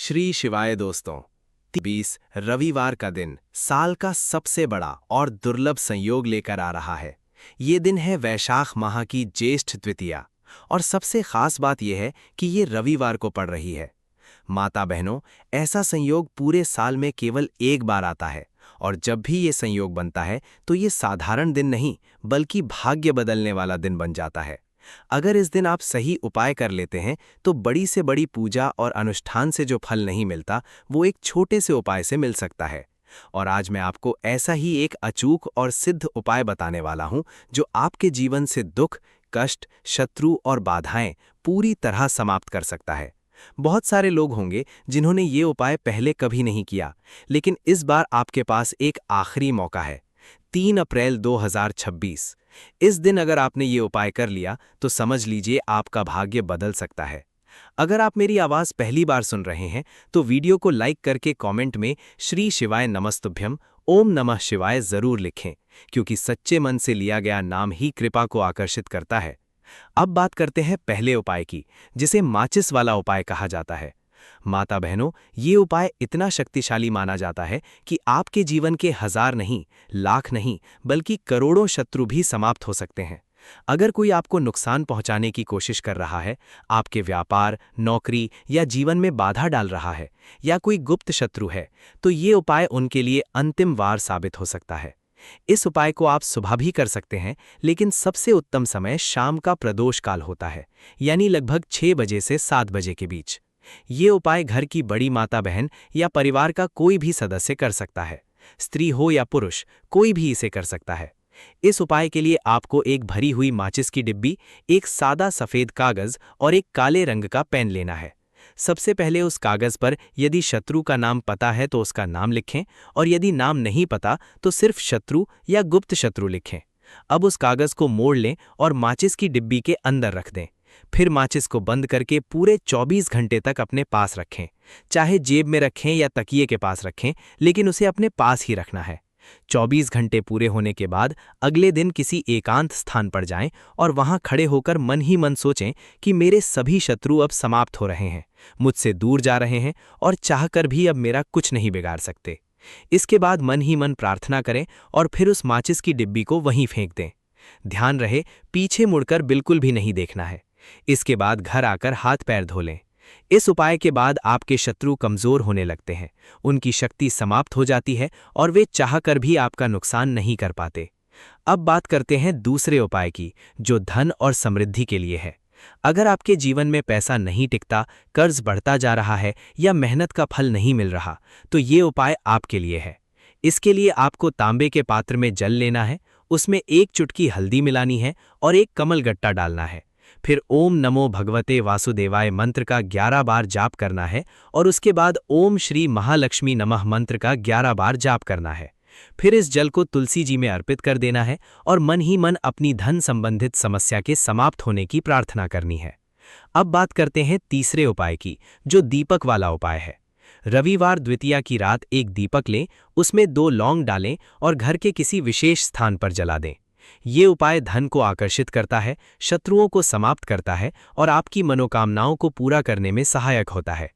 श्री शिवाय दोस्तों। 20 रविवार का दिन साल का सबसे बड़ा और दुर्लभ संयोग लेकर आ रहा है। ये दिन है वैशाख माह की ज्येष्ठ द्वितीया और सबसे खास बात यह है कि ये रविवार को पड़ रही है। माता बहनों, ऐसा संयोग पूरे साल में केवल एक बार आता है और जब भी ये संयोग बनता है तो ये साधारण दिन नहीं बल्कि भाग्य बदलने वाला दिन बन जाता है। अगर इस दिन आप सही उपाय कर लेते हैं तो बड़ी से बड़ी पूजा और अनुष्ठान से जो फल नहीं मिलता वो एक छोटे से उपाय से मिल सकता है। और आज मैं आपको ऐसा ही एक अचूक और सिद्ध उपाय बताने वाला हूं जो आपके जीवन से दुख, कष्ट, शत्रु और बाधाएं पूरी तरह समाप्त कर सकता है। बहुत सारे लोग होंगे जिन्होंने ये उपाय पहले कभी नहीं किया, लेकिन इस बार आपके पास एक आखिरी मौका है। 3 अप्रैल 2026। इस दिन अगर आपने ये उपाय कर लिया तो समझ लीजिए आपका भाग्य बदल सकता है। अगर आप मेरी आवाज़ पहली बार सुन रहे हैं तो वीडियो को लाइक करके कमेंट में श्री शिवाय नमस्तुभ्यम ओम नमः शिवाय जरूर लिखें, क्योंकि सच्चे मन से लिया गया नाम ही कृपा को आकर्षित करता है। अब बात करते हैं पहले उपाय की, जिसे माचिस वाला उपाय कहा जाता है। माता बहनों, ये उपाय इतना शक्तिशाली माना जाता है कि आपके जीवन के हजार नहीं, लाख नहीं, बल्कि करोड़ों शत्रु भी समाप्त हो सकते हैं। अगर कोई आपको नुकसान पहुंचाने की कोशिश कर रहा है, आपके व्यापार, नौकरी या जीवन में बाधा डाल रहा है, या कोई गुप्त शत्रु है, तो ये उपाय उनके लिए अंतिम वार साबित हो सकता है। इस उपाय को आप सुबह भी कर सकते हैं, लेकिन सबसे उत्तम समय शाम का प्रदोष काल होता है, यानी लगभग 6 बजे से 7 बजे के बीच। ये उपाय घर की बड़ी माता बहन या परिवार का कोई भी सदस्य कर सकता है। स्त्री हो या पुरुष, कोई भी इसे कर सकता है। इस उपाय के लिए आपको एक भरी हुई माचिस की डिब्बी, एक सादा सफेद कागज और एक काले रंग का पेन लेना है। सबसे पहले उस कागज पर यदि शत्रु का नाम पता है तो उसका नाम लिखें, और यदि नाम नहीं पता तो सिर्फ शत्रु या गुप्त शत्रु लिखें। अब उस कागज को मोड़ लें और माचिस की डिब्बी के अंदर रख दें। फिर माचिस को बंद करके पूरे 24 घंटे तक अपने पास रखें। चाहे जेब में रखें या तकिए के पास रखें, लेकिन उसे अपने पास ही रखना है। 24 घंटे पूरे होने के बाद अगले दिन किसी एकांत स्थान पर जाएं और वहां खड़े होकर मन ही मन सोचें कि मेरे सभी शत्रु अब समाप्त हो रहे हैं, मुझसे दूर जा रहे हैं और चाहकर भी अब मेरा कुछ नहीं बिगाड़ सकते। इसके बाद मन ही मन प्रार्थना करें और फिर उस माचिस की डिब्बी को वहीं फेंक दें। ध्यान रहे, पीछे मुड़कर बिल्कुल भी नहीं देखना है। इसके बाद घर आकर हाथ पैर धो लें। इस उपाय के बाद आपके शत्रु कमजोर होने लगते हैं, उनकी शक्ति समाप्त हो जाती है और वे चाहकर भी आपका नुकसान नहीं कर पाते। अब बात करते हैं दूसरे उपाय की, जो धन और समृद्धि के लिए है। अगर आपके जीवन में पैसा नहीं टिकता, कर्ज बढ़ता जा रहा है या मेहनत का फल नहीं मिल रहा, तो ये उपाय आपके लिए है। इसके लिए आपको तांबे के पात्र में जल लेना है, उसमें 1 चुटकी हल्दी मिलानी है और एक कमलगट्टा डालना है। फिर ओम नमो भगवते वासुदेवाय मंत्र का 11 बार जाप करना है और उसके बाद ओम श्री महालक्ष्मी नमः मंत्र का 11 बार जाप करना है। फिर इस जल को तुलसी जी में अर्पित कर देना है और मन ही मन अपनी धन संबंधित समस्या के समाप्त होने की प्रार्थना करनी है। अब बात करते हैं तीसरे उपाय की, जो दीपक वाला उपाय है। रविवार द्वितीया की रात एक दीपक लें, उसमें 2 लौंग डालें और घर के किसी विशेष स्थान पर जला दें। ये उपाय धन को आकर्षित करता है, शत्रुओं को समाप्त करता है और आपकी मनोकामनाओं को पूरा करने में सहायक होता है।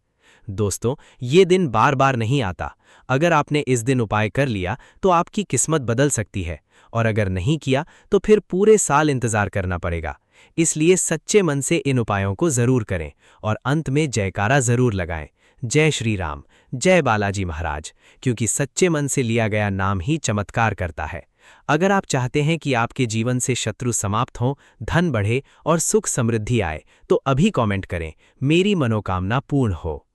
दोस्तों, ये दिन बार बार नहीं आता। अगर आपने इस दिन उपाय कर लिया तो आपकी किस्मत बदल सकती है, और अगर नहीं किया तो फिर पूरे साल इंतजार करना पड़ेगा। इसलिए सच्चे मन से इन उपायों को जरूर करें और अंत में जयकारा जरूर लगाएं। जय श्री राम, जय बालाजी महाराज, क्योंकि सच्चे मन से लिया गया नाम ही चमत्कार करता है। अगर आप चाहते हैं कि आपके जीवन से शत्रु समाप्त हों, धन बढ़े और सुख समृद्धि आए, तो अभी कमेंट करें, मेरी मनोकामना पूर्ण हो।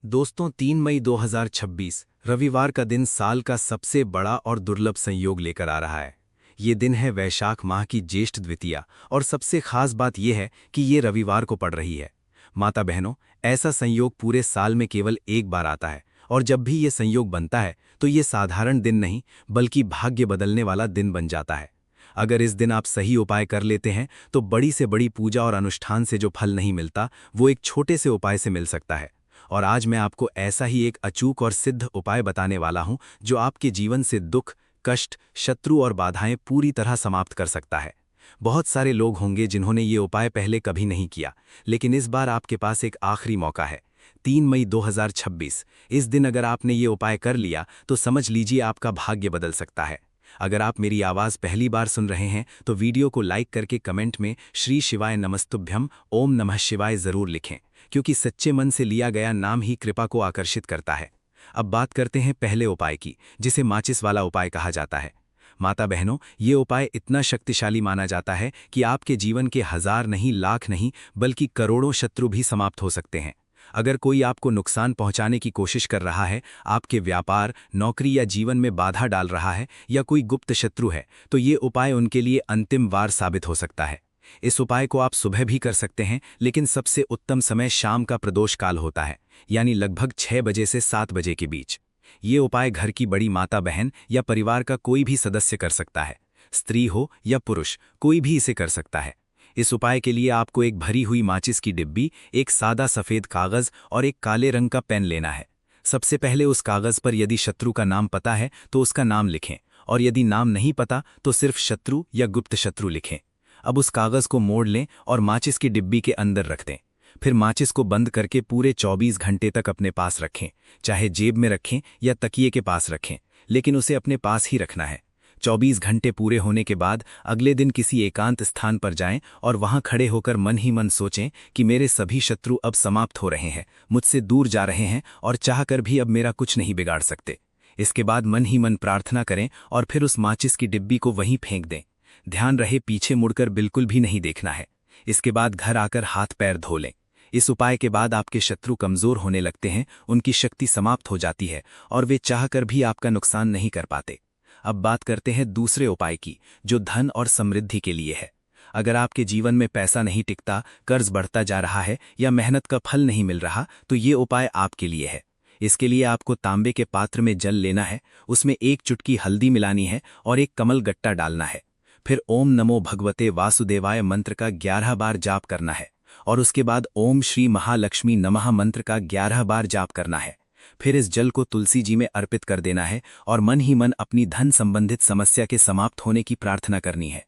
दोस्तों, 3 मई 2026 रविवार का दिन साल का सबसे बड़ा और दुर्लभ संयोग लेकर आ रहा है। ये दिन है वैशाख माह की ज्येष्ठ द्वितीया और सबसे खास बात यह है कि ये रविवार को पड़ रही है। माता बहनों, ऐसा संयोग पूरे साल में केवल एक बार आता है, और जब भी ये संयोग बनता है तो ये साधारण दिन नहीं बल्कि भाग्य बदलने वाला दिन बन जाता है। अगर इस दिन आप सही उपाय कर लेते हैं तो बड़ी से बड़ी पूजा और अनुष्ठान से जो फल नहीं मिलता वो एक छोटे से उपाय से मिल सकता है। और आज मैं आपको ऐसा ही एक अचूक और सिद्ध उपाय बताने वाला हूं जो आपके जीवन से दुख, कष्ट, शत्रु और बाधाएं पूरी तरह समाप्त कर सकता है। बहुत सारे लोग होंगे जिन्होंने ये उपाय पहले कभी नहीं किया, लेकिन इस बार आपके पास एक आखिरी मौका है। 3 मई 2026। इस दिन अगर आपने ये उपाय कर लिया तो समझ लीजिए आपका भाग्य बदल सकता है। अगर आप मेरी आवाज़ पहली बार सुन रहे हैं तो वीडियो को लाइक करके कमेंट में श्री शिवाय नमस्तुभ्यम ओम नमः शिवाय ज़रूर लिखें, क्योंकि सच्चे मन से लिया गया नाम ही कृपा को आकर्षित करता है। अब बात करते हैं पहले उपाय की, जिसे माचिस वाला उपाय कहा जाता है। माता बहनों, ये उपाय इतना शक्तिशाली माना जाता है कि आपके जीवन के हजार नहीं, लाख नहीं, बल्कि करोड़ों शत्रु भी समाप्त हो सकते हैं। अगर कोई आपको नुकसान पहुंचाने की कोशिश कर रहा है, आपके व्यापार, नौकरी या जीवन में बाधा डाल रहा है, या कोई गुप्त शत्रु है, तो ये उपाय उनके लिए अंतिम वार साबित हो सकता है। इस उपाय को आप सुबह भी कर सकते हैं, लेकिन सबसे उत्तम समय शाम का प्रदोष काल होता है, यानी लगभग 6 बजे से 7 बजे के बीच। ये उपाय घर की बड़ी माता बहन या परिवार का कोई भी सदस्य कर सकता है। स्त्री हो या पुरुष, कोई भी इसे कर सकता है। इस उपाय के लिए आपको एक भरी हुई माचिस की डिब्बी, एक सादा सफ़ेद कागज़ और एक काले रंग का पेन लेना है। सबसे पहले उस कागज़ पर यदि शत्रु का नाम पता है तो उसका नाम लिखें, और यदि नाम नहीं पता तो सिर्फ शत्रु या गुप्त शत्रु लिखें। अब उस कागज़ को मोड़ लें और माचिस की डिब्बी के अंदर रख दें। फिर माचिस को बंद करके पूरे 24 घंटे तक अपने पास रखें, चाहे जेब में रखें या तकिए के पास रखें, लेकिन उसे अपने पास ही रखना है। 24 घंटे पूरे होने के बाद अगले दिन किसी एकांत स्थान पर जाएं और वहां खड़े होकर मन ही मन सोचें कि मेरे सभी शत्रु अब समाप्त हो रहे हैं, मुझसे दूर जा रहे हैं और चाहकर भी अब मेरा कुछ नहीं बिगाड़ सकते। इसके बाद मन ही मन प्रार्थना करें और फिर उस माचिस की डिब्बी को वहीं फेंक दें। ध्यान रहे, पीछे मुड़कर बिल्कुल भी नहीं देखना है। इसके बाद घर आकर हाथ पैर धो लें। इस उपाय के बाद आपके शत्रु कमज़ोर होने लगते हैं, उनकी शक्ति समाप्त हो जाती है और वे चाहकर भी आपका नुकसान नहीं कर पाते। अब बात करते हैं दूसरे उपाय की, जो धन और समृद्धि के लिए है। अगर आपके जीवन में पैसा नहीं टिकता, कर्ज बढ़ता जा रहा है या मेहनत का फल नहीं मिल रहा, तो ये उपाय आपके लिए है। इसके लिए आपको तांबे के पात्र में जल लेना है, उसमें 1 चुटकी हल्दी मिलानी है और एक कमल गट्टा डालना है। फिर ओम नमो भगवते वासुदेवाय मंत्र का 11 बार जाप करना है और उसके बाद ओम श्री महालक्ष्मी नमः मंत्र का 11 बार जाप करना है। फिर इस जल को तुलसी जी में अर्पित कर देना है और मन ही मन अपनी धन संबंधित समस्या के समाप्त होने की प्रार्थना करनी है।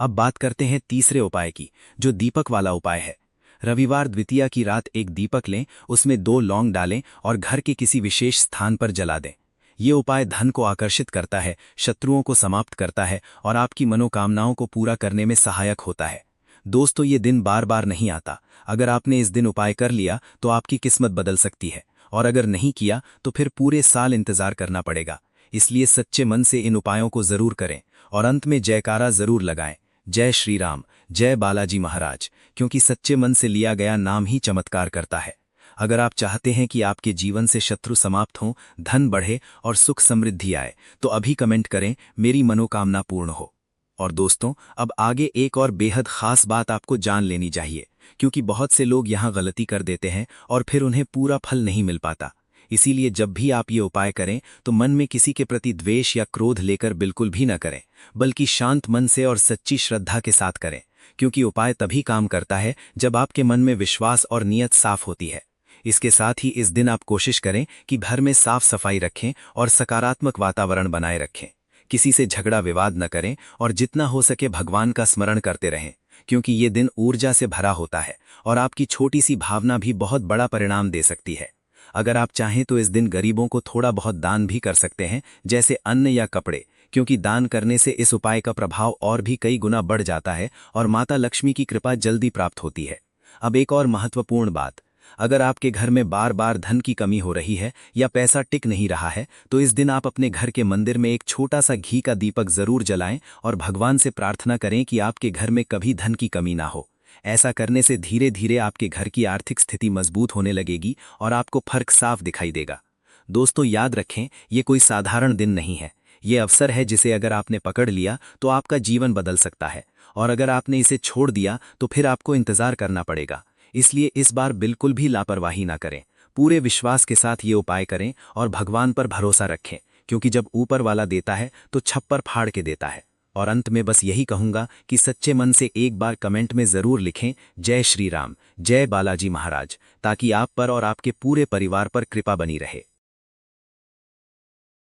अब बात करते हैं तीसरे उपाय की, जो दीपक वाला उपाय है। रविवार द्वितीया की रात एक दीपक लें, उसमें 2 लौंग डालें और घर के किसी विशेष स्थान पर जला दें। ये उपाय धन को आकर्षित करता है, शत्रुओं को समाप्त करता है और आपकी मनोकामनाओं को पूरा करने में सहायक होता है। दोस्तों, ये दिन बार बार नहीं आता। अगर आपने इस दिन उपाय कर लिया तो आपकी किस्मत बदल सकती है, और अगर नहीं किया तो फिर पूरे साल इंतजार करना पड़ेगा। इसलिए सच्चे मन से इन उपायों को जरूर करें और अंत में जयकारा जरूर लगाएं, जय श्री राम, जय बालाजी महाराज, क्योंकि सच्चे मन से लिया गया नाम ही चमत्कार करता है। अगर आप चाहते हैं कि आपके जीवन से शत्रु समाप्त हों, धन बढ़े और सुख समृद्धि आए, तो अभी कमेंट करें, मेरी मनोकामना पूर्ण हो। और दोस्तों, अब आगे एक और बेहद खास बात आपको जान लेनी चाहिए, क्योंकि बहुत से लोग यहाँ गलती कर देते हैं और फिर उन्हें पूरा फल नहीं मिल पाता। इसीलिए जब भी आप ये उपाय करें तो मन में किसी के प्रति द्वेष या क्रोध लेकर बिल्कुल भी न करें, बल्कि शांत मन से और सच्ची श्रद्धा के साथ करें, क्योंकि उपाय तभी काम करता है जब आपके मन में विश्वास और नीयत साफ होती है। इसके साथ ही इस दिन आप कोशिश करें कि घर में साफ सफाई रखें और सकारात्मक वातावरण बनाए रखें। किसी से झगड़ा विवाद न करें और जितना हो सके भगवान का स्मरण करते रहें, क्योंकि ये दिन ऊर्जा से भरा होता है और आपकी छोटी सी भावना भी बहुत बड़ा परिणाम दे सकती है। अगर आप चाहें तो इस दिन गरीबों को थोड़ा बहुत दान भी कर सकते हैं, जैसे अन्न या कपड़े, क्योंकि दान करने से इस उपाय का प्रभाव और भी कई गुना बढ़ जाता है और माता लक्ष्मी की कृपा जल्दी प्राप्त होती है। अब एक और महत्वपूर्ण बात, अगर आपके घर में बार बार धन की कमी हो रही है या पैसा टिक नहीं रहा है, तो इस दिन आप अपने घर के मंदिर में एक छोटा सा घी का दीपक जरूर जलाएं और भगवान से प्रार्थना करें कि आपके घर में कभी धन की कमी ना हो। ऐसा करने से धीरे धीरे आपके घर की आर्थिक स्थिति मजबूत होने लगेगी और आपको फर्क साफ दिखाई देगा। दोस्तों, याद रखें, ये कोई साधारण दिन नहीं है। ये अवसर है जिसे अगर आपने पकड़ लिया तो आपका जीवन बदल सकता है, और अगर आपने इसे छोड़ दिया तो फिर आपको इंतजार करना पड़ेगा। इसलिए इस बार बिल्कुल भी लापरवाही ना करें, पूरे विश्वास के साथ ये उपाय करें और भगवान पर भरोसा रखें, क्योंकि जब ऊपर वाला देता है तो छप्पर फाड़ के देता है। और अंत में बस यही कहूंगा कि सच्चे मन से एक बार कमेंट में जरूर लिखें, जय श्री राम, जय बालाजी महाराज, ताकि आप पर और आपके पूरे परिवार पर कृपा बनी रहे।